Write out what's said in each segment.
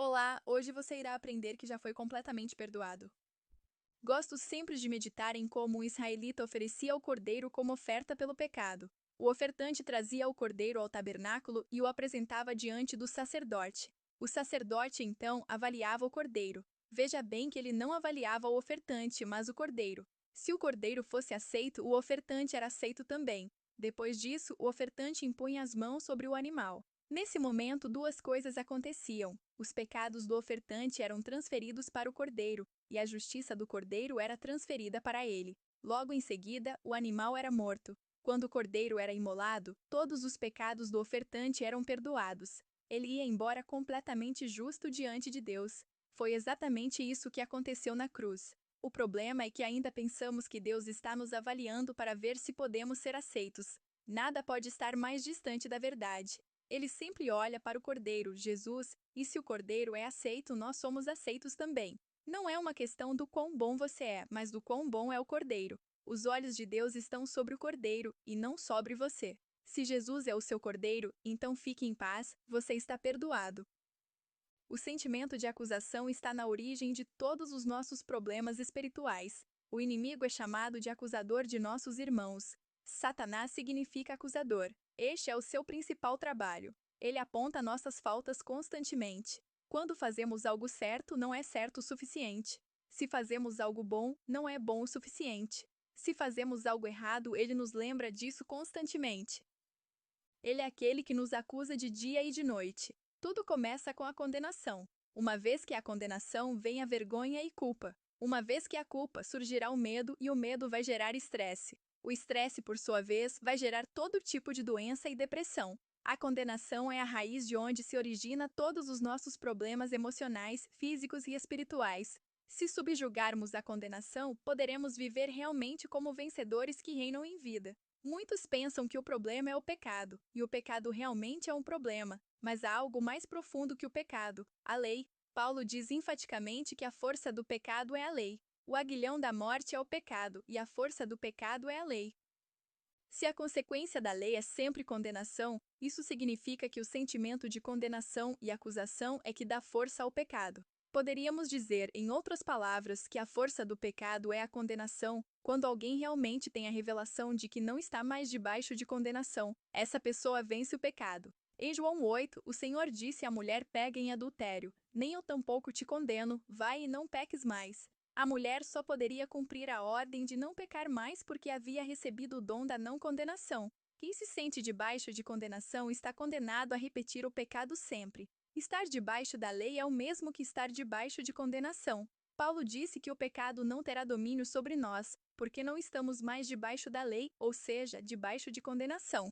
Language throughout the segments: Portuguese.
Olá, hoje você irá aprender que já foi completamente perdoado. Gosto sempre de meditar em como um israelita oferecia o cordeiro como oferta pelo pecado. O ofertante trazia o cordeiro ao tabernáculo e o apresentava diante do sacerdote. O sacerdote então avaliava o cordeiro. Veja bem que ele não avaliava o ofertante, mas o cordeiro. Se o cordeiro fosse aceito, o ofertante era aceito também. Depois disso, o ofertante impunha as mãos sobre o animal. Nesse momento, duas coisas aconteciam. Os pecados do ofertante eram transferidos para o cordeiro, e a justiça do cordeiro era transferida para ele. Logo em seguida, o animal era morto. Quando o cordeiro era imolado, todos os pecados do ofertante eram perdoados. Ele ia embora completamente justo diante de Deus. Foi exatamente isso que aconteceu na cruz. O problema é que ainda pensamos que Deus está nos avaliando para ver se podemos ser aceitos. Nada pode estar mais distante da verdade. Ele sempre olha para o Cordeiro, Jesus, e se o Cordeiro é aceito, nós somos aceitos também. Não é uma questão do quão bom você é, mas do quão bom é o Cordeiro. Os olhos de Deus estão sobre o Cordeiro e não sobre você. Se Jesus é o seu Cordeiro, então fique em paz, você está perdoado. O sentimento de acusação está na origem de todos os nossos problemas espirituais. O inimigo é chamado de acusador de nossos irmãos. Satanás significa acusador. Este é o seu principal trabalho. Ele aponta nossas faltas constantemente. Quando fazemos algo certo, não é certo o suficiente. Se fazemos algo bom, não é bom o suficiente. Se fazemos algo errado, ele nos lembra disso constantemente. Ele é aquele que nos acusa de dia e de noite. Tudo começa com a condenação. Uma vez que há condenação, vem a vergonha e culpa. Uma vez que há culpa, surgirá o medo e o medo vai gerar estresse. O estresse, por sua vez, vai gerar todo tipo de doença e depressão. A condenação é a raiz de onde se origina todos os nossos problemas emocionais, físicos e espirituais. Se subjugarmos a condenação, poderemos viver realmente como vencedores que reinam em vida. Muitos pensam que o problema é o pecado, e o pecado realmente é um problema, mas há algo mais profundo que o pecado, a lei. Paulo diz enfaticamente que a força do pecado é a lei. O aguilhão da morte é o pecado, e a força do pecado é a lei. Se a consequência da lei é sempre condenação, isso significa que o sentimento de condenação e acusação é que dá força ao pecado. Poderíamos dizer, em outras palavras, que a força do pecado é a condenação. Quando alguém realmente tem a revelação de que não está mais debaixo de condenação, essa pessoa vence o pecado. Em João 8, o Senhor disse à mulher pega em adultério: Nem eu tampouco te condeno, vai e não peques mais. A mulher só poderia cumprir a ordem de não pecar mais porque havia recebido o dom da não condenação. Quem se sente debaixo de condenação está condenado a repetir o pecado sempre. Estar debaixo da lei é o mesmo que estar debaixo de condenação. Paulo disse que o pecado não terá domínio sobre nós, porque não estamos mais debaixo da lei, ou seja, debaixo de condenação.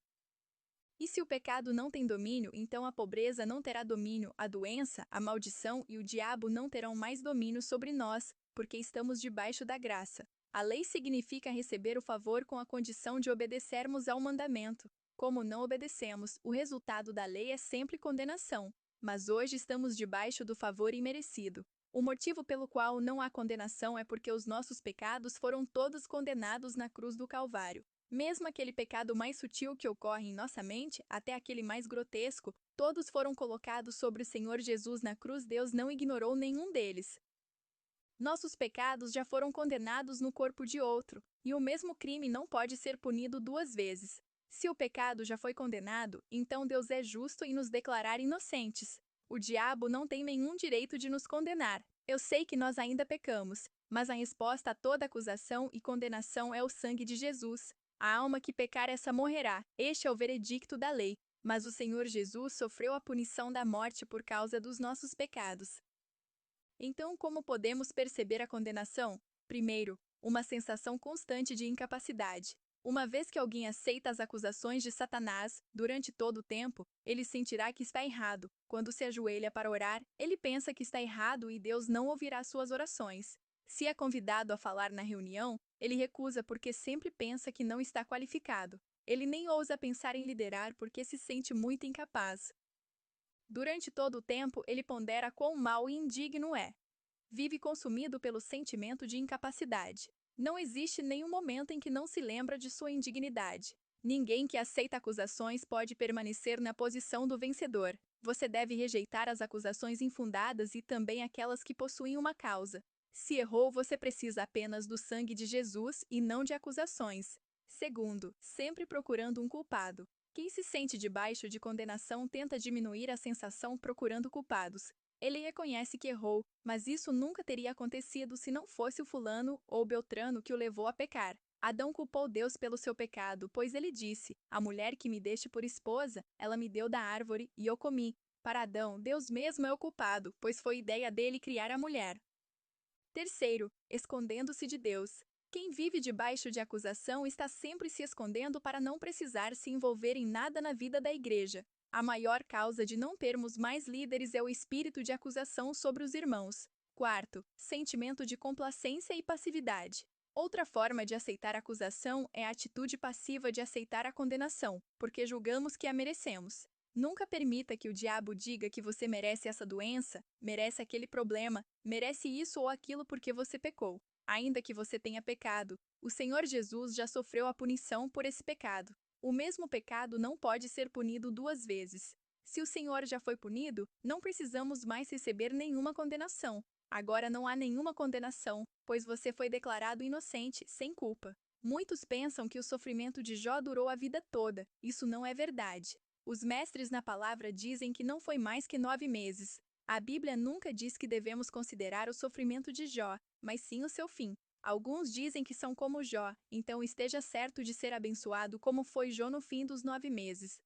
E se o pecado não tem domínio, então a pobreza não terá domínio, a doença, a maldição e o diabo não terão mais domínio sobre nós, porque estamos debaixo da graça. A lei significa receber o favor com a condição de obedecermos ao mandamento. Como não obedecemos, o resultado da lei é sempre condenação. Mas hoje estamos debaixo do favor imerecido. O motivo pelo qual não há condenação é porque os nossos pecados foram todos condenados na cruz do Calvário. Mesmo aquele pecado mais sutil que ocorre em nossa mente, até aquele mais grotesco, todos foram colocados sobre o Senhor Jesus na cruz. Deus não ignorou nenhum deles. Nossos pecados já foram condenados no corpo de outro, e o mesmo crime não pode ser punido duas vezes. Se o pecado já foi condenado, então Deus é justo em nos declarar inocentes. O diabo não tem nenhum direito de nos condenar. Eu sei que nós ainda pecamos, mas a resposta a toda acusação e condenação é o sangue de Jesus. A alma que pecar, essa morrerá. Este é o veredicto da lei. Mas o Senhor Jesus sofreu a punição da morte por causa dos nossos pecados. Então, como podemos perceber a condenação? Primeiro, uma sensação constante de incapacidade. Uma vez que alguém aceita as acusações de Satanás, durante todo o tempo, ele sentirá que está errado. Quando se ajoelha para orar, ele pensa que está errado e Deus não ouvirá suas orações. Se é convidado a falar na reunião, ele recusa porque sempre pensa que não está qualificado. Ele nem ousa pensar em liderar porque se sente muito incapaz. Durante todo o tempo, ele pondera quão mau e indigno é. Vive consumido pelo sentimento de incapacidade. Não existe nenhum momento em que não se lembra de sua indignidade. Ninguém que aceita acusações pode permanecer na posição do vencedor. Você deve rejeitar as acusações infundadas e também aquelas que possuem uma causa. Se errou, você precisa apenas do sangue de Jesus e não de acusações. Segundo, sempre procurando um culpado. Quem se sente debaixo de condenação tenta diminuir a sensação procurando culpados. Ele reconhece que errou, mas isso nunca teria acontecido se não fosse o fulano ou Beltrano que o levou a pecar. Adão culpou Deus pelo seu pecado, pois ele disse: "A mulher que me deste por esposa, ela me deu da árvore e eu comi." Para Adão, Deus mesmo é o culpado, pois foi ideia dele criar a mulher. Terceiro, escondendo-se de Deus. Quem vive debaixo de acusação está sempre se escondendo para não precisar se envolver em nada na vida da igreja. A maior causa de não termos mais líderes é o espírito de acusação sobre os irmãos. Quarto, sentimento de complacência e passividade. Outra forma de aceitar a acusação é a atitude passiva de aceitar a condenação, porque julgamos que a merecemos. Nunca permita que o diabo diga que você merece essa doença, merece aquele problema, merece isso ou aquilo porque você pecou. Ainda que você tenha pecado, o Senhor Jesus já sofreu a punição por esse pecado. O mesmo pecado não pode ser punido duas vezes. Se o Senhor já foi punido, não precisamos mais receber nenhuma condenação. Agora não há nenhuma condenação, pois você foi declarado inocente, sem culpa. Muitos pensam que o sofrimento de Jó durou a vida toda. Isso não é verdade. Os mestres na palavra dizem que não foi mais que 9 meses. A Bíblia nunca diz que devemos considerar o sofrimento de Jó, mas sim o seu fim. Alguns dizem que são como Jó, então esteja certo de ser abençoado como foi Jó no fim dos 9 meses.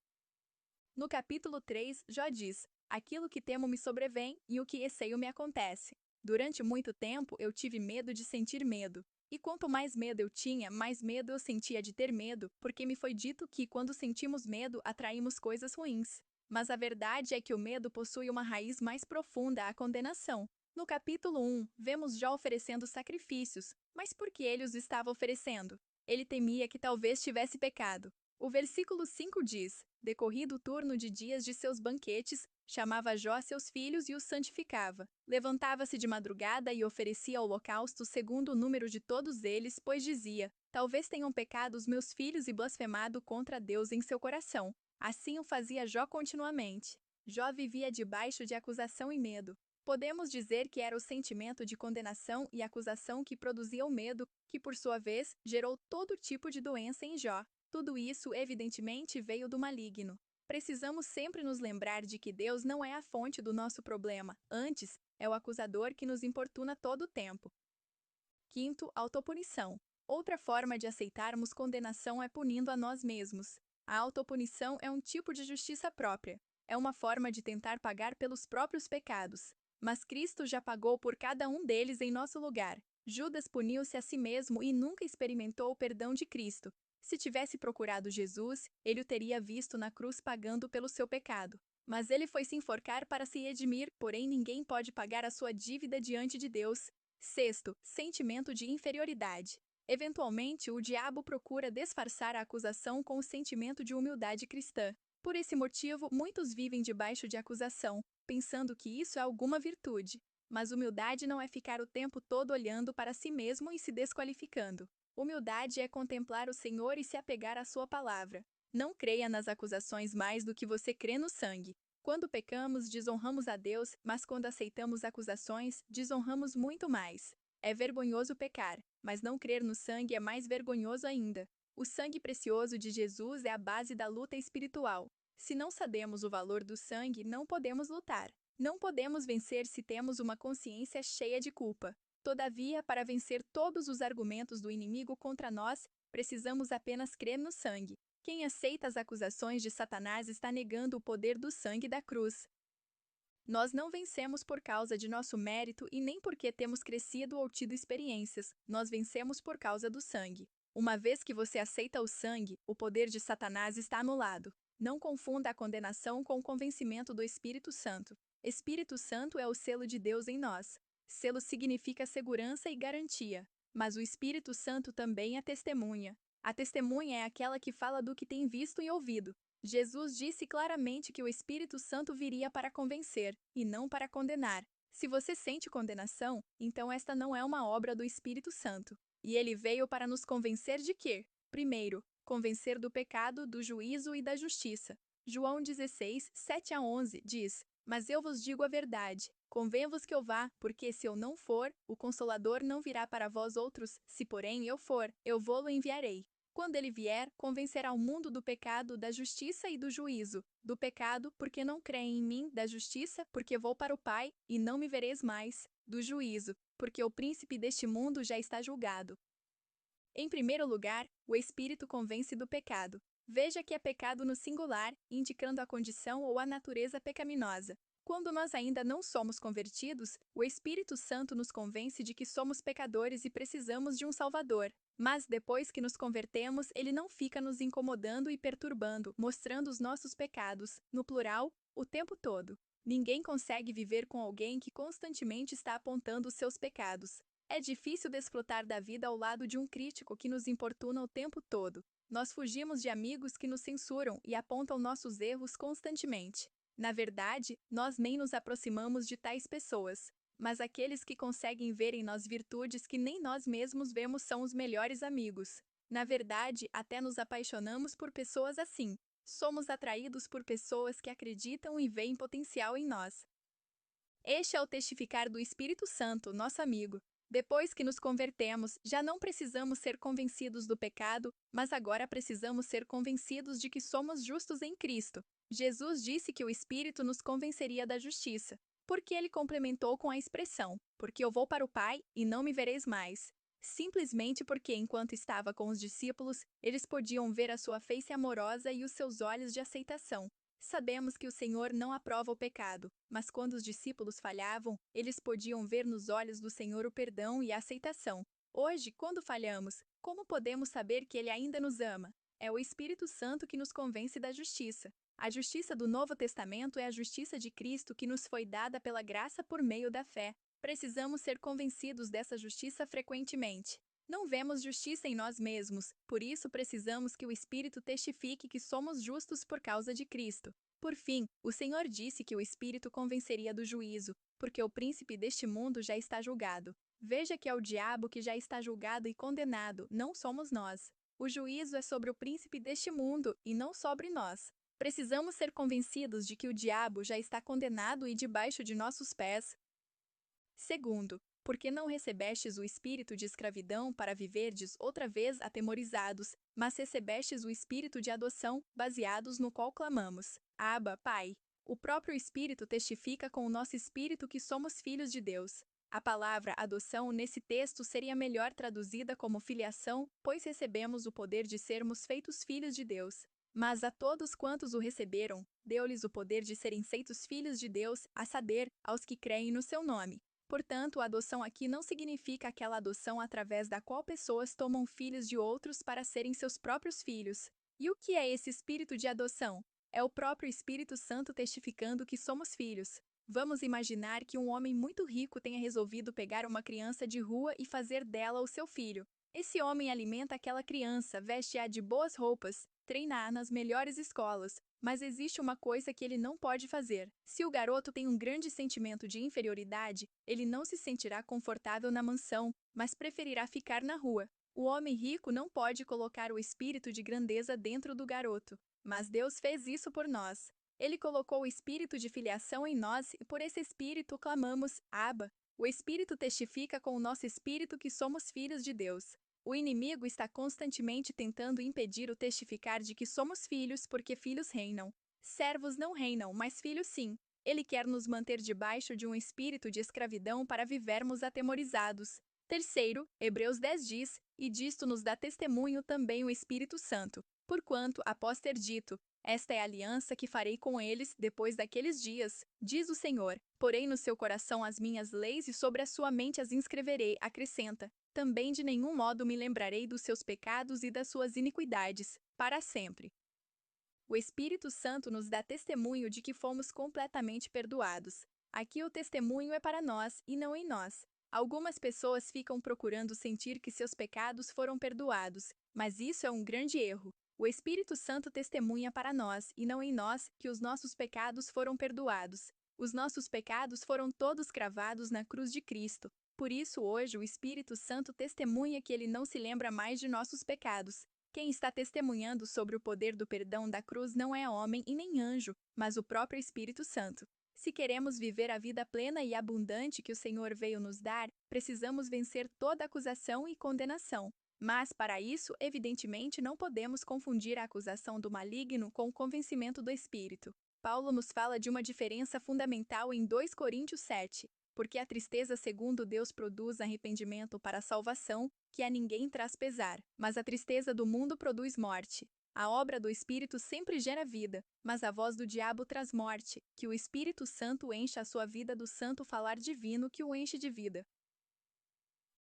No capítulo 3, Jó diz: "Aquilo que temo me sobrevém e o que receio me acontece. Durante muito tempo eu tive medo de sentir medo. E quanto mais medo eu tinha, mais medo eu sentia de ter medo, porque me foi dito que quando sentimos medo, atraímos coisas ruins. Mas a verdade é que o medo possui uma raiz mais profunda, a condenação. No capítulo 1, vemos Jó oferecendo sacrifícios, mas por que ele os estava oferecendo? Ele temia que talvez tivesse pecado. O versículo 5 diz: "Decorrido o turno de dias de seus banquetes, chamava Jó seus filhos e os santificava. Levantava-se de madrugada e oferecia holocausto segundo o número de todos eles, pois dizia: Talvez tenham pecado os meus filhos e blasfemado contra Deus em seu coração." Assim o fazia Jó continuamente. Jó vivia debaixo de acusação e medo. Podemos dizer que era o sentimento de condenação e acusação que produzia o medo, que por sua vez gerou todo tipo de doença em Jó. Tudo isso, evidentemente, veio do maligno. Precisamos sempre nos lembrar de que Deus não é a fonte do nosso problema, antes, é o acusador que nos importuna todo o tempo. Quinto, autopunição. Outra forma de aceitarmos condenação é punindo a nós mesmos. A autopunição é um tipo de justiça própria. É uma forma de tentar pagar pelos próprios pecados. Mas Cristo já pagou por cada um deles em nosso lugar. Judas puniu-se a si mesmo e nunca experimentou o perdão de Cristo. Se tivesse procurado Jesus, ele o teria visto na cruz pagando pelo seu pecado. Mas ele foi se enforcar para se redimir, porém ninguém pode pagar a sua dívida diante de Deus. Sexto, sentimento de inferioridade. Eventualmente, o diabo procura disfarçar a acusação com o sentimento de humildade cristã. Por esse motivo, muitos vivem debaixo de acusação, pensando que isso é alguma virtude. Mas humildade não é ficar o tempo todo olhando para si mesmo e se desqualificando. Humildade é contemplar o Senhor e se apegar à sua palavra. Não creia nas acusações mais do que você crê no sangue. Quando pecamos, desonramos a Deus, mas quando aceitamos acusações, desonramos muito mais. É vergonhoso pecar, mas não crer no sangue é mais vergonhoso ainda. O sangue precioso de Jesus é a base da luta espiritual. Se não sabemos o valor do sangue, não podemos lutar. Não podemos vencer se temos uma consciência cheia de culpa. Todavia, para vencer todos os argumentos do inimigo contra nós, precisamos apenas crer no sangue. Quem aceita as acusações de Satanás está negando o poder do sangue da cruz. Nós não vencemos por causa de nosso mérito e nem porque temos crescido ou tido experiências. Nós vencemos por causa do sangue. Uma vez que você aceita o sangue, o poder de Satanás está anulado. Não confunda a condenação com o convencimento do Espírito Santo. Espírito Santo é o selo de Deus em nós. Selo significa segurança e garantia. Mas o Espírito Santo também é testemunha. A testemunha é aquela que fala do que tem visto e ouvido. Jesus disse claramente que o Espírito Santo viria para convencer, e não para condenar. Se você sente condenação, então esta não é uma obra do Espírito Santo. E ele veio para nos convencer de quê? Primeiro, convencer do pecado, do juízo e da justiça. João 16, 7-11 diz: Mas eu vos digo a verdade. Convém-vos que eu vá, porque se eu não for, o Consolador não virá para vós outros, se porém eu for, eu vô-lo enviarei. Quando ele vier, convencerá o mundo do pecado, da justiça e do juízo. Do pecado, porque não creem em mim, da justiça, porque vou para o Pai, e não me vereis mais. Do juízo, porque o príncipe deste mundo já está julgado. Em primeiro lugar, o Espírito convence do pecado. Veja que é pecado no singular, indicando a condição ou a natureza pecaminosa. Quando nós ainda não somos convertidos, o Espírito Santo nos convence de que somos pecadores e precisamos de um Salvador. Mas depois que nos convertemos, ele não fica nos incomodando e perturbando, mostrando os nossos pecados, no plural, o tempo todo. Ninguém consegue viver com alguém que constantemente está apontando os seus pecados. É difícil desfrutar da vida ao lado de um crítico que nos importuna o tempo todo. Nós fugimos de amigos que nos censuram e apontam nossos erros constantemente. Na verdade, nós nem nos aproximamos de tais pessoas. Mas aqueles que conseguem ver em nós virtudes que nem nós mesmos vemos são os melhores amigos. Na verdade, até nos apaixonamos por pessoas assim. Somos atraídos por pessoas que acreditam e veem potencial em nós. Este é o testificar do Espírito Santo, nosso amigo. Depois que nos convertemos, já não precisamos ser convencidos do pecado, mas agora precisamos ser convencidos de que somos justos em Cristo. Jesus disse que o Espírito nos convenceria da justiça, porque ele complementou com a expressão: porque eu vou para o Pai e não me vereis mais. Simplesmente porque, enquanto estava com os discípulos, eles podiam ver a sua face amorosa e os seus olhos de aceitação. Sabemos que o Senhor não aprova o pecado, mas quando os discípulos falhavam, eles podiam ver nos olhos do Senhor o perdão e a aceitação. Hoje, quando falhamos, como podemos saber que Ele ainda nos ama? É o Espírito Santo que nos convence da justiça. A justiça do Novo Testamento é a justiça de Cristo que nos foi dada pela graça por meio da fé. Precisamos ser convencidos dessa justiça frequentemente. Não vemos justiça em nós mesmos, por isso precisamos que o Espírito testifique que somos justos por causa de Cristo. Por fim, o Senhor disse que o Espírito convenceria do juízo, porque o príncipe deste mundo já está julgado. Veja que é o diabo que já está julgado e condenado, não somos nós. O juízo é sobre o príncipe deste mundo e não sobre nós. Precisamos ser convencidos de que o diabo já está condenado e debaixo de nossos pés. Segundo, porque não recebestes o espírito de escravidão para viverdes outra vez atemorizados, mas recebestes o espírito de adoção, baseados no qual clamamos: Abba, Pai. O próprio Espírito testifica com o nosso espírito que somos filhos de Deus. A palavra adoção nesse texto seria melhor traduzida como filiação, pois recebemos o poder de sermos feitos filhos de Deus. Mas a todos quantos o receberam, deu-lhes o poder de serem feitos filhos de Deus, a saber, aos que creem no seu nome. Portanto, a adoção aqui não significa aquela adoção através da qual pessoas tomam filhos de outros para serem seus próprios filhos. E o que é esse espírito de adoção? É o próprio Espírito Santo testificando que somos filhos. Vamos imaginar que um homem muito rico tenha resolvido pegar uma criança de rua e fazer dela o seu filho. Esse homem alimenta aquela criança, veste-a de boas roupas, treina-a nas melhores escolas, mas existe uma coisa que ele não pode fazer. Se o garoto tem um grande sentimento de inferioridade, ele não se sentirá confortável na mansão, mas preferirá ficar na rua. O homem rico não pode colocar o espírito de grandeza dentro do garoto, mas Deus fez isso por nós. Ele colocou o espírito de filiação em nós e por esse espírito clamamos: Abba. O espírito testifica com o nosso espírito que somos filhos de Deus. O inimigo está constantemente tentando impedir o testificar de que somos filhos porque filhos reinam. Servos não reinam, mas filhos sim. Ele quer nos manter debaixo de um espírito de escravidão para vivermos atemorizados. Terceiro, Hebreus 10 diz, e disto nos dá testemunho também o Espírito Santo. Porquanto, após ter dito, esta é a aliança que farei com eles depois daqueles dias, diz o Senhor. Porém no seu coração as minhas leis e sobre a sua mente as inscreverei, acrescenta. Também de nenhum modo me lembrarei dos seus pecados e das suas iniquidades, para sempre. O Espírito Santo nos dá testemunho de que fomos completamente perdoados. Aqui o testemunho é para nós e não em nós. Algumas pessoas ficam procurando sentir que seus pecados foram perdoados, mas isso é um grande erro. O Espírito Santo testemunha para nós e não em nós que os nossos pecados foram perdoados. Os nossos pecados foram todos cravados na cruz de Cristo. Por isso, hoje, o Espírito Santo testemunha que ele não se lembra mais de nossos pecados. Quem está testemunhando sobre o poder do perdão da cruz não é homem e nem anjo, mas o próprio Espírito Santo. Se queremos viver a vida plena e abundante que o Senhor veio nos dar, precisamos vencer toda acusação e condenação. Mas, para isso, evidentemente, não podemos confundir a acusação do maligno com o convencimento do Espírito. Paulo nos fala de uma diferença fundamental em 2 Coríntios 7, porque a tristeza segundo Deus produz arrependimento para a salvação, que a ninguém traz pesar, mas a tristeza do mundo produz morte. A obra do Espírito sempre gera vida, mas a voz do diabo traz morte, que o Espírito Santo encha a sua vida do santo falar divino que o enche de vida.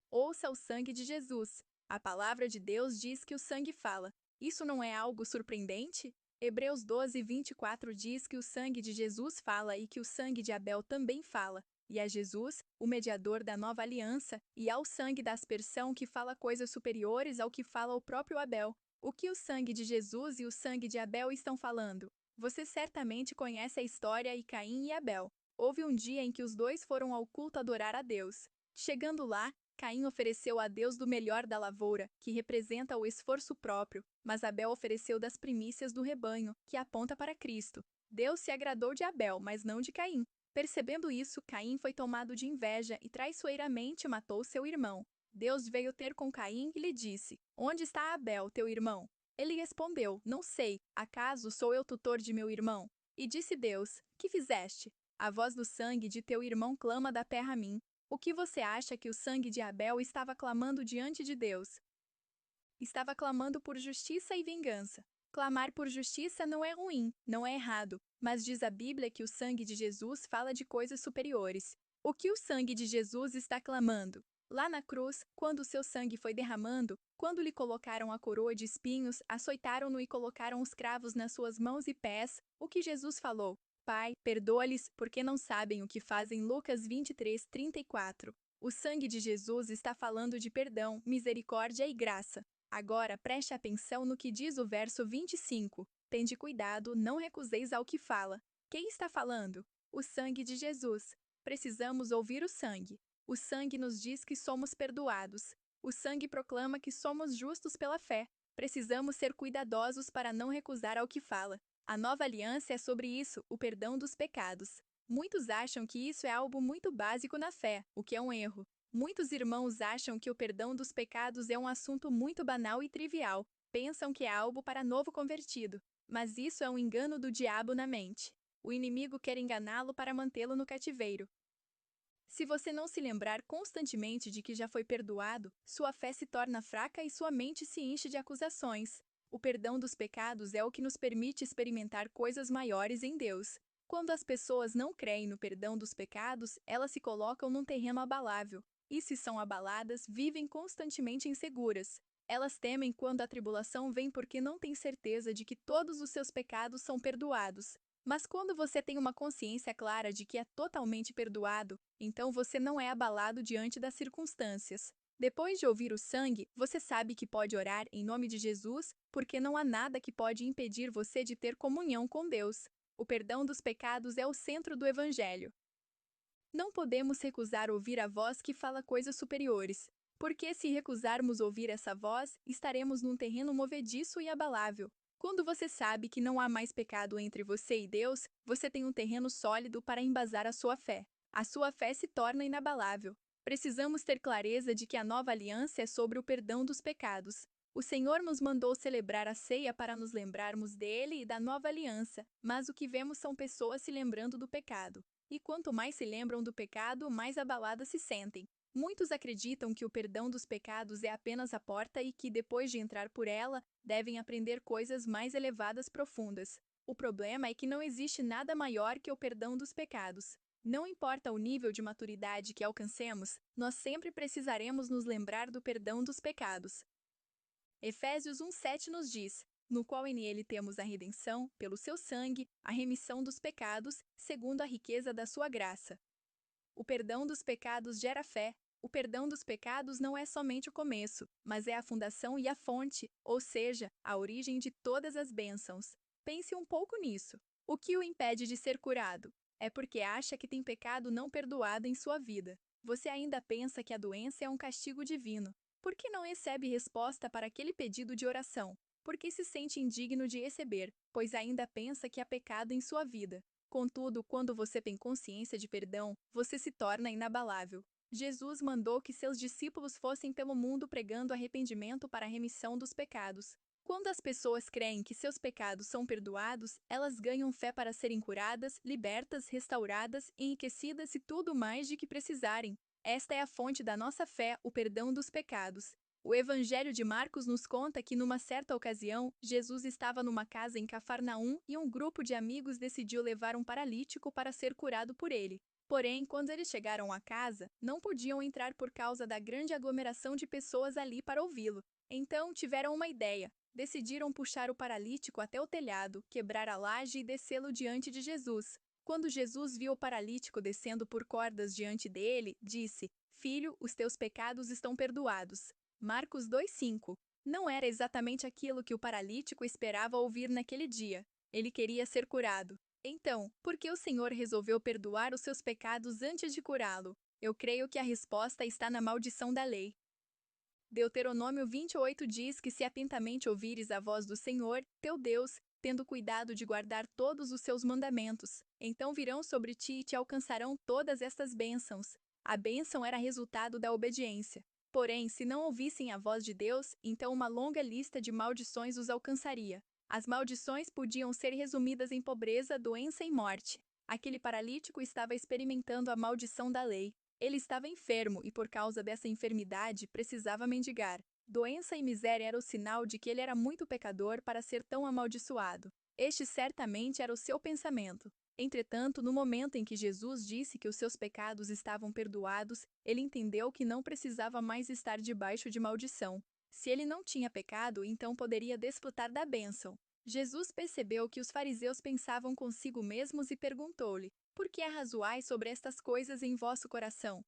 Ouça o sangue de Jesus. A palavra de Deus diz que o sangue fala. Isso não é algo surpreendente? Hebreus 12:24 diz que o sangue de Jesus fala e que o sangue de Abel também fala. E a Jesus, o mediador da nova aliança, e ao sangue da aspersão que fala coisas superiores ao que fala o próprio Abel. O que o sangue de Jesus e o sangue de Abel estão falando? Você certamente conhece a história de Caim e Abel. Houve um dia em que os dois foram ao culto adorar a Deus. Chegando lá, Caim ofereceu a Deus do melhor da lavoura, que representa o esforço próprio, mas Abel ofereceu das primícias do rebanho, que aponta para Cristo. Deus se agradou de Abel, mas não de Caim. Percebendo isso, Caim foi tomado de inveja e traiçoeiramente matou seu irmão. Deus veio ter com Caim e lhe disse: Onde está Abel, teu irmão? Ele respondeu: Não sei, acaso sou eu tutor de meu irmão? E disse Deus: Que fizeste? A voz do sangue de teu irmão clama da terra a mim. O que você acha que o sangue de Abel estava clamando diante de Deus? Estava clamando por justiça e vingança. Clamar por justiça não é ruim, não é errado, mas diz a Bíblia que o sangue de Jesus fala de coisas superiores. O que o sangue de Jesus está clamando? Lá na cruz, quando o seu sangue foi derramando, quando lhe colocaram a coroa de espinhos, açoitaram-no e colocaram os cravos nas suas mãos e pés, o que Jesus falou? Pai, perdoa-lhes, porque não sabem o que fazem. Lucas 23:34. O sangue de Jesus está falando de perdão, misericórdia e graça. Agora preste atenção no que diz o verso 25. Tende cuidado, não recuseis ao que fala. Quem está falando? O sangue de Jesus. Precisamos ouvir o sangue. O sangue nos diz que somos perdoados. O sangue proclama que somos justos pela fé. Precisamos ser cuidadosos para não recusar ao que fala. A nova aliança é sobre isso, o perdão dos pecados. Muitos acham que isso é algo muito básico na fé, o que é um erro. Muitos irmãos acham que o perdão dos pecados é um assunto muito banal e trivial. Pensam que é algo para novo convertido. Mas isso é um engano do diabo na mente. O inimigo quer enganá-lo para mantê-lo no cativeiro. Se você não se lembrar constantemente de que já foi perdoado, sua fé se torna fraca e sua mente se enche de acusações. O perdão dos pecados é o que nos permite experimentar coisas maiores em Deus. Quando as pessoas não creem no perdão dos pecados, elas se colocam num terreno abalável. E se são abaladas, vivem constantemente inseguras. Elas temem quando a tribulação vem porque não têm certeza de que todos os seus pecados são perdoados. Mas quando você tem uma consciência clara de que é totalmente perdoado, então você não é abalado diante das circunstâncias. Depois de ouvir o sangue, você sabe que pode orar em nome de Jesus, porque não há nada que pode impedir você de ter comunhão com Deus. O perdão dos pecados é o centro do Evangelho. Não podemos recusar ouvir a voz que fala coisas superiores, porque se recusarmos ouvir essa voz, estaremos num terreno movediço e abalável. Quando você sabe que não há mais pecado entre você e Deus, você tem um terreno sólido para embasar a sua fé. A sua fé se torna inabalável. Precisamos ter clareza de que a nova aliança é sobre o perdão dos pecados. O Senhor nos mandou celebrar a ceia para nos lembrarmos dele e da nova aliança, mas o que vemos são pessoas se lembrando do pecado. E quanto mais se lembram do pecado, mais abaladas se sentem. Muitos acreditam que o perdão dos pecados é apenas a porta e que, depois de entrar por ela, devem aprender coisas mais elevadas profundas. O problema é que não existe nada maior que o perdão dos pecados. Não importa o nível de maturidade que alcancemos, nós sempre precisaremos nos lembrar do perdão dos pecados. Efésios 1:7 nos diz: no qual nele temos a redenção, pelo seu sangue, a remissão dos pecados, segundo a riqueza da sua graça. O perdão dos pecados gera fé. O perdão dos pecados não é somente o começo, mas é a fundação e a fonte, ou seja, a origem de todas as bênçãos. Pense um pouco nisso. O que o impede de ser curado? É porque acha que tem pecado não perdoado em sua vida. Você ainda pensa que a doença é um castigo divino. Por que não recebe resposta para aquele pedido de oração? Porque se sente indigno de receber, pois ainda pensa que há pecado em sua vida. Contudo, quando você tem consciência de perdão, você se torna inabalável. Jesus mandou que seus discípulos fossem pelo mundo pregando arrependimento para a remissão dos pecados. Quando as pessoas creem que seus pecados são perdoados, elas ganham fé para serem curadas, libertas, restauradas, enriquecidas e tudo mais de que precisarem. Esta é a fonte da nossa fé, o perdão dos pecados. O Evangelho de Marcos nos conta que, numa certa ocasião, Jesus estava numa casa em Cafarnaum e um grupo de amigos decidiu levar um paralítico para ser curado por ele. Porém, quando eles chegaram à casa, não podiam entrar por causa da grande aglomeração de pessoas ali para ouvi-lo. Então, tiveram uma ideia. Decidiram puxar o paralítico até o telhado, quebrar a laje e descê-lo diante de Jesus. Quando Jesus viu o paralítico descendo por cordas diante dele, disse: Filho, os teus pecados estão perdoados. Marcos 2,5. Não era exatamente aquilo que o paralítico esperava ouvir naquele dia. Ele queria ser curado. Então, por que o Senhor resolveu perdoar os seus pecados antes de curá-lo? Eu creio que a resposta está na maldição da lei. Deuteronômio 28 diz que se atentamente ouvires a voz do Senhor, teu Deus, tendo cuidado de guardar todos os seus mandamentos, então virão sobre ti e te alcançarão todas estas bênçãos. A bênção era resultado da obediência. Porém, se não ouvissem a voz de Deus, então uma longa lista de maldições os alcançaria. As maldições podiam ser resumidas em pobreza, doença e morte. Aquele paralítico estava experimentando a maldição da lei. Ele estava enfermo e, por causa dessa enfermidade, precisava mendigar. Doença e miséria era o sinal de que ele era muito pecador para ser tão amaldiçoado. Este certamente era o seu pensamento. Entretanto, no momento em que Jesus disse que os seus pecados estavam perdoados, ele entendeu que não precisava mais estar debaixo de maldição. Se ele não tinha pecado, então poderia desfrutar da bênção. Jesus percebeu que os fariseus pensavam consigo mesmos e perguntou-lhe: Por que arrazoais sobre estas coisas em vosso coração?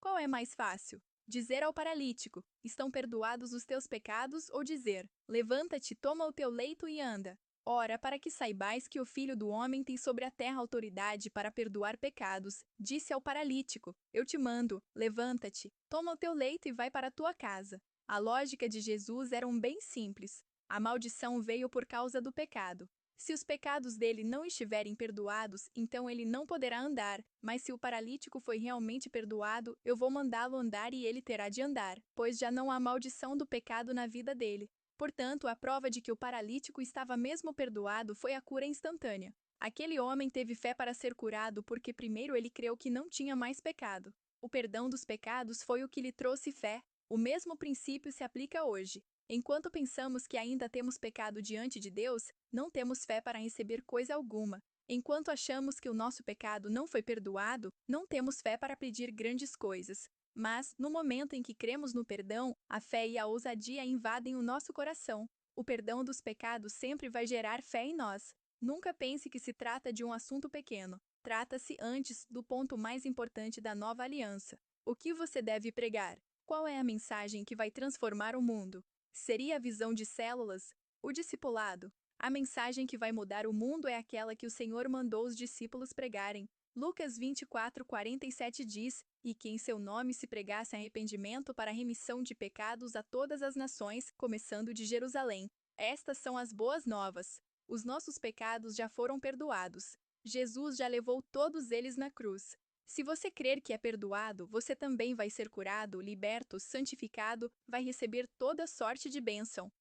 Qual é mais fácil? Dizer ao paralítico: Estão perdoados os teus pecados, ou dizer: Levanta-te, toma o teu leito e anda? Ora, para que saibais que o Filho do Homem tem sobre a terra autoridade para perdoar pecados, disse ao paralítico: Eu te mando, levanta-te, toma o teu leito e vai para a tua casa. A lógica de Jesus era bem simples. A maldição veio por causa do pecado. Se os pecados dele não estiverem perdoados, então ele não poderá andar, mas se o paralítico foi realmente perdoado, eu vou mandá-lo andar e ele terá de andar, pois já não há maldição do pecado na vida dele. Portanto, a prova de que o paralítico estava mesmo perdoado foi a cura instantânea. Aquele homem teve fé para ser curado porque primeiro ele creu que não tinha mais pecado. O perdão dos pecados foi o que lhe trouxe fé. O mesmo princípio se aplica hoje. Enquanto pensamos que ainda temos pecado diante de Deus, não temos fé para receber coisa alguma. Enquanto achamos que o nosso pecado não foi perdoado, não temos fé para pedir grandes coisas. Mas, no momento em que cremos no perdão, a fé e a ousadia invadem o nosso coração. O perdão dos pecados sempre vai gerar fé em nós. Nunca pense que se trata de um assunto pequeno. Trata-se antes do ponto mais importante da nova aliança. O que você deve pregar? Qual é a mensagem que vai transformar o mundo? Seria a visão de células? O discipulado? A mensagem que vai mudar o mundo é aquela que o Senhor mandou os discípulos pregarem. Lucas 24:47 diz: E que em seu nome se pregasse arrependimento para a remissão de pecados a todas as nações, começando de Jerusalém. Estas são as boas novas. Os nossos pecados já foram perdoados. Jesus já levou todos eles na cruz. Se você crer que é perdoado, você também vai ser curado, liberto, santificado, vai receber toda sorte de bênção.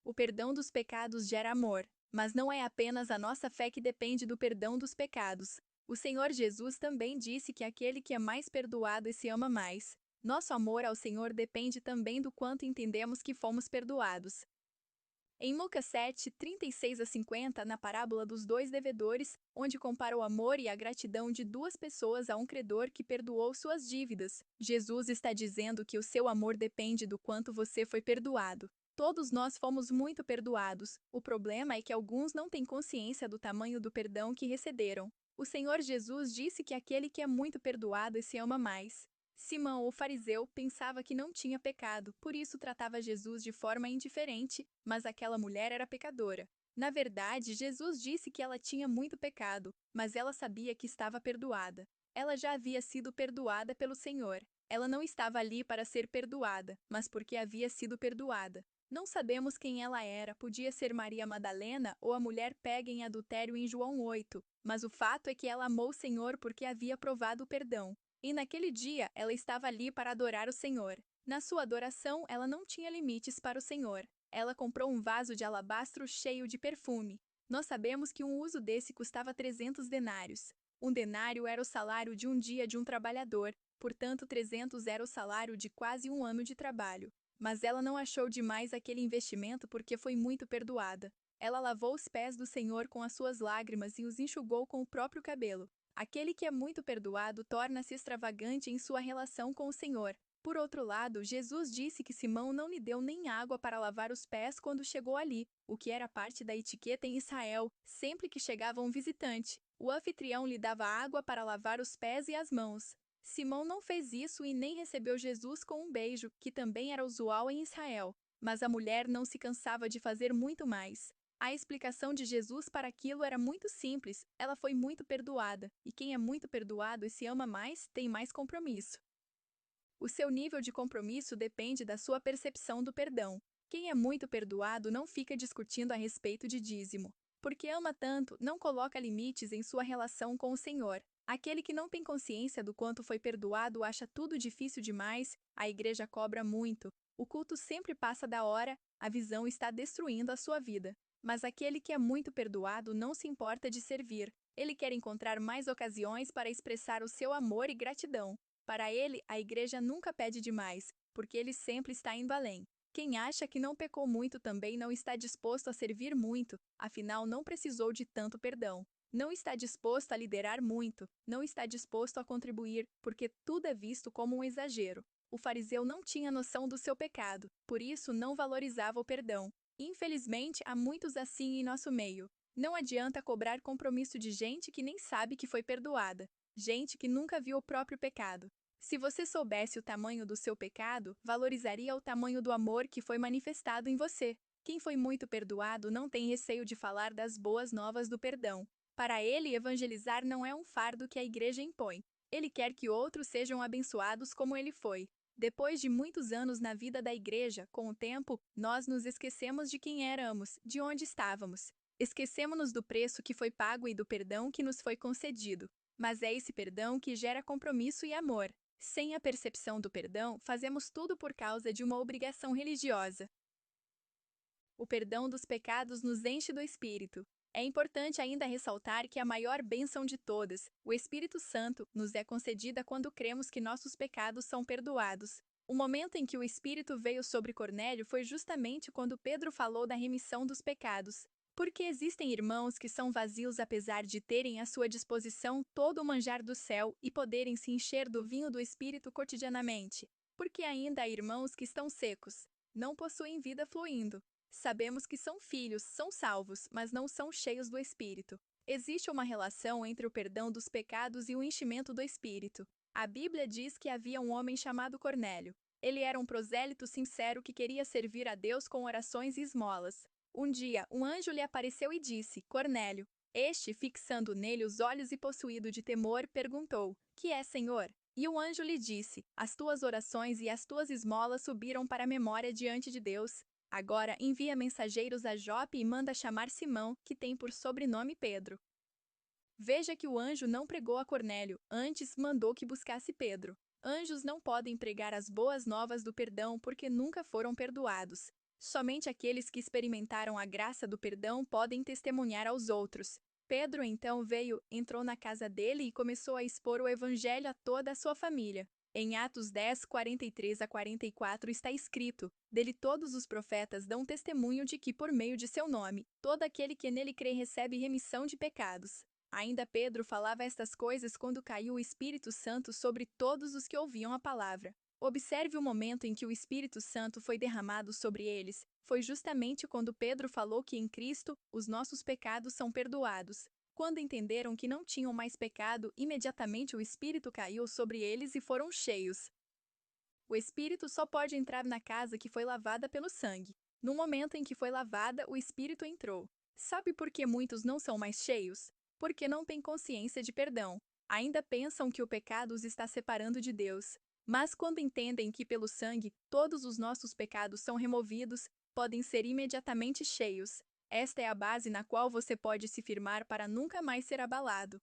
O perdão dos pecados gera amor, mas não é apenas a nossa fé que depende do perdão dos pecados. O Senhor Jesus também disse que aquele que é mais perdoado se ama mais. Nosso amor ao Senhor depende também do quanto entendemos que fomos perdoados. Em Lucas 7:36-50, na parábola dos dois devedores, onde compara o amor e a gratidão de duas pessoas a um credor que perdoou suas dívidas, Jesus está dizendo que o seu amor depende do quanto você foi perdoado. Todos nós fomos muito perdoados. O problema é que alguns não têm consciência do tamanho do perdão que receberam. O Senhor Jesus disse que aquele que é muito perdoado se ama mais. Simão, o fariseu, pensava que não tinha pecado, por isso tratava Jesus de forma indiferente, mas aquela mulher era pecadora. Na verdade, Jesus disse que ela tinha muito pecado, mas ela sabia que estava perdoada. Ela já havia sido perdoada pelo Senhor. Ela não estava ali para ser perdoada, mas porque havia sido perdoada. Não sabemos quem ela era, podia ser Maria Madalena ou a mulher pega em adultério em João 8, mas o fato é que ela amou o Senhor porque havia provado o perdão. E naquele dia, ela estava ali para adorar o Senhor. Na sua adoração, ela não tinha limites para o Senhor. Ela comprou um vaso de alabastro cheio de perfume. Nós sabemos que um uso desse custava 300 denários. Um denário era o salário de um dia de um trabalhador, portanto 300 era o salário de quase um ano de trabalho. Mas ela não achou demais aquele investimento porque foi muito perdoada. Ela lavou os pés do Senhor com as suas lágrimas e os enxugou com o próprio cabelo. Aquele que é muito perdoado torna-se extravagante em sua relação com o Senhor. Por outro lado, Jesus disse que Simão não lhe deu nem água para lavar os pés quando chegou ali, o que era parte da etiqueta em Israel, sempre que chegava um visitante. O anfitrião lhe dava água para lavar os pés e as mãos. Simão não fez isso e nem recebeu Jesus com um beijo, que também era usual em Israel. Mas a mulher não se cansava de fazer muito mais. A explicação de Jesus para aquilo era muito simples, ela foi muito perdoada, e quem é muito perdoado e se ama mais, tem mais compromisso. O seu nível de compromisso depende da sua percepção do perdão. Quem é muito perdoado não fica discutindo a respeito de dízimo. Porque ama tanto, não coloca limites em sua relação com o Senhor. Aquele que não tem consciência do quanto foi perdoado acha tudo difícil demais, a igreja cobra muito, o culto sempre passa da hora, a visão está destruindo a sua vida. Mas aquele que é muito perdoado não se importa de servir, ele quer encontrar mais ocasiões para expressar o seu amor e gratidão. Para ele, a igreja nunca pede demais, porque ele sempre está indo além. Quem acha que não pecou muito também não está disposto a servir muito, afinal não precisou de tanto perdão. Não está disposto a liderar muito, não está disposto a contribuir, porque tudo é visto como um exagero. O fariseu não tinha noção do seu pecado, por isso não valorizava o perdão. Infelizmente, há muitos assim em nosso meio. Não adianta cobrar compromisso de gente que nem sabe que foi perdoada, gente que nunca viu o próprio pecado. Se você soubesse o tamanho do seu pecado, valorizaria o tamanho do amor que foi manifestado em você. Quem foi muito perdoado não tem receio de falar das boas novas do perdão. Para ele, evangelizar não é um fardo que a igreja impõe. Ele quer que outros sejam abençoados como ele foi. Depois de muitos anos na vida da igreja, com o tempo, nós nos esquecemos de quem éramos, de onde estávamos. Esquecemos-nos do preço que foi pago e do perdão que nos foi concedido. Mas é esse perdão que gera compromisso e amor. Sem a percepção do perdão, fazemos tudo por causa de uma obrigação religiosa. O perdão dos pecados nos enche do Espírito. É importante ainda ressaltar que a maior bênção de todas, o Espírito Santo, nos é concedida quando cremos que nossos pecados são perdoados. O momento em que o Espírito veio sobre Cornélio foi justamente quando Pedro falou da remissão dos pecados. Porque existem irmãos que são vazios apesar de terem à sua disposição todo o manjar do céu e poderem se encher do vinho do Espírito cotidianamente. Porque ainda há irmãos que estão secos, não possuem vida fluindo. Sabemos que são filhos, são salvos, mas não são cheios do Espírito. Existe uma relação entre o perdão dos pecados e o enchimento do Espírito. A Bíblia diz que havia um homem chamado Cornélio. Ele era um prosélito sincero que queria servir a Deus com orações e esmolas. Um dia, um anjo lhe apareceu e disse: Cornélio. Este, fixando nele os olhos e possuído de temor, perguntou: Que é, Senhor? E o anjo lhe disse: As tuas orações e as tuas esmolas subiram para a memória diante de Deus. Agora envia mensageiros a Jope e manda chamar Simão, que tem por sobrenome Pedro. Veja que o anjo não pregou a Cornélio, antes mandou que buscasse Pedro. Anjos não podem pregar as boas novas do perdão porque nunca foram perdoados. Somente aqueles que experimentaram a graça do perdão podem testemunhar aos outros. Pedro então veio, entrou na casa dele e começou a expor o evangelho a toda a sua família. Em Atos 10, 43 a 44 está escrito: Dele todos os profetas dão testemunho de que, por meio de seu nome, todo aquele que nele crê recebe remissão de pecados. Ainda Pedro falava estas coisas quando caiu o Espírito Santo sobre todos os que ouviam a palavra. Observe o momento em que o Espírito Santo foi derramado sobre eles. Foi justamente quando Pedro falou que em Cristo os nossos pecados são perdoados. Quando entenderam que não tinham mais pecado, imediatamente o Espírito caiu sobre eles e foram cheios. O Espírito só pode entrar na casa que foi lavada pelo sangue. No momento em que foi lavada, o Espírito entrou. Sabe por que muitos não são mais cheios? Porque não têm consciência de perdão. Ainda pensam que o pecado os está separando de Deus. Mas quando entendem que pelo sangue todos os nossos pecados são removidos, podem ser imediatamente cheios. Esta é a base na qual você pode se firmar para nunca mais ser abalado.